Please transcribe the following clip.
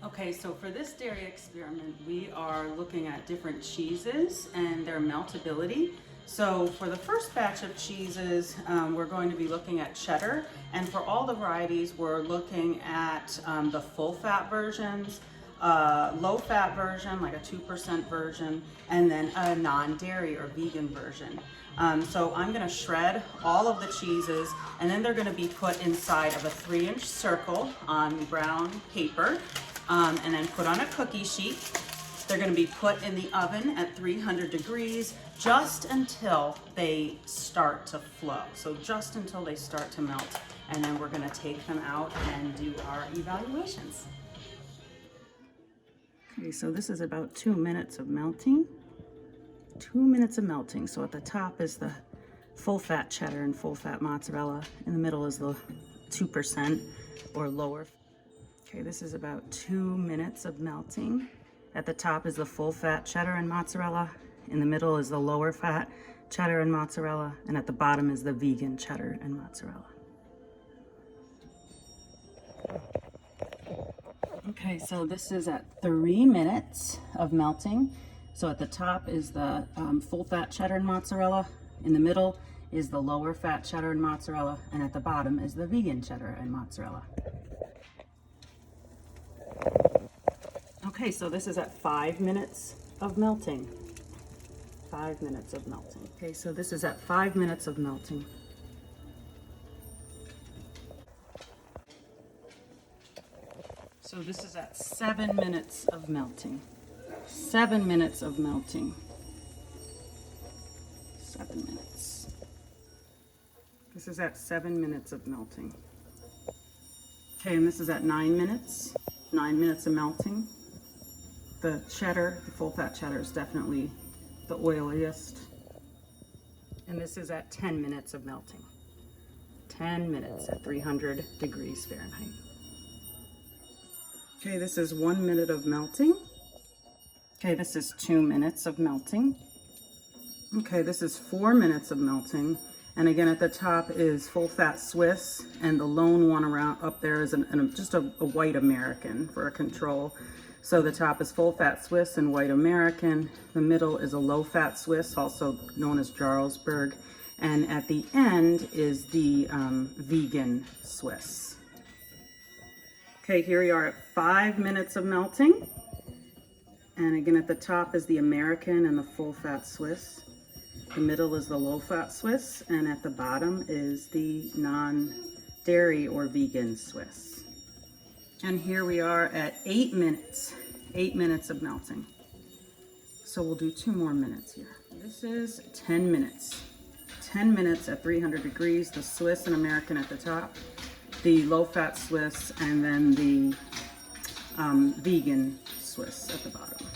Okay, so for this dairy experiment, we are looking at different cheeses and their meltability. So for the first batch of cheeses, we're going to be looking at cheddar. And for all the varieties, we're looking at the full fat versions, low fat version, like a 2% version, and then a non-dairy or vegan version. So I'm gonna shred all of the cheeses, and then they're gonna be put inside of a 3-inch circle on brown paper. And then put on a cookie sheet. They're gonna be put in the oven at 300 degrees just until they start to flow. So just until they start to melt. And then we're gonna take them out and do our evaluations. Okay, so this is about 2 minutes of melting. 2 minutes of melting. So at the top is the full fat cheddar and full fat mozzarella. In the middle is the 2% or lower. Okay, this is about 2 minutes of melting. At the top is the full fat cheddar and mozzarella. In the middle is the lower fat cheddar and mozzarella. And at the bottom is the vegan cheddar and mozzarella. Okay, so this is at 3 minutes of melting. So at the top is the full fat cheddar and mozzarella. In the middle is the lower fat cheddar and mozzarella. And at the bottom is the vegan cheddar and mozzarella. Okay, so this is at 5 minutes of melting. 5 minutes of melting. Okay, so this is at 5 minutes of melting. So this is at 7 minutes of melting. 7 minutes of melting. 7 minutes. This is at 7 minutes of melting. Okay, and this is at 9 minutes. 9 minutes of melting. The cheddar, the full fat cheddar is definitely the oiliest. And this is at 10 minutes of melting. 10 minutes at 300 degrees Fahrenheit. Okay, this is 1 minute of melting. Okay, this is 2 minutes of melting. Okay, this is 4 minutes of melting. And again, at the top is full fat Swiss, and the lone one around up there is just a white American for a control. So the top is full fat Swiss and white American. The middle is a low fat Swiss, also known as Jarlsberg. And at the end is the vegan Swiss. Okay, here we are at 5 minutes of melting. And again, at the top is the American and the full fat Swiss. The middle is the low fat Swiss, and at the bottom is the non-dairy or vegan Swiss. And here we are at 8 minutes, 8 minutes of melting. So we'll do 2 more minutes here. This is 10 minutes. 10 minutes at 300 degrees, the Swiss and American at the top, the low fat Swiss, and then the vegan Swiss at the bottom.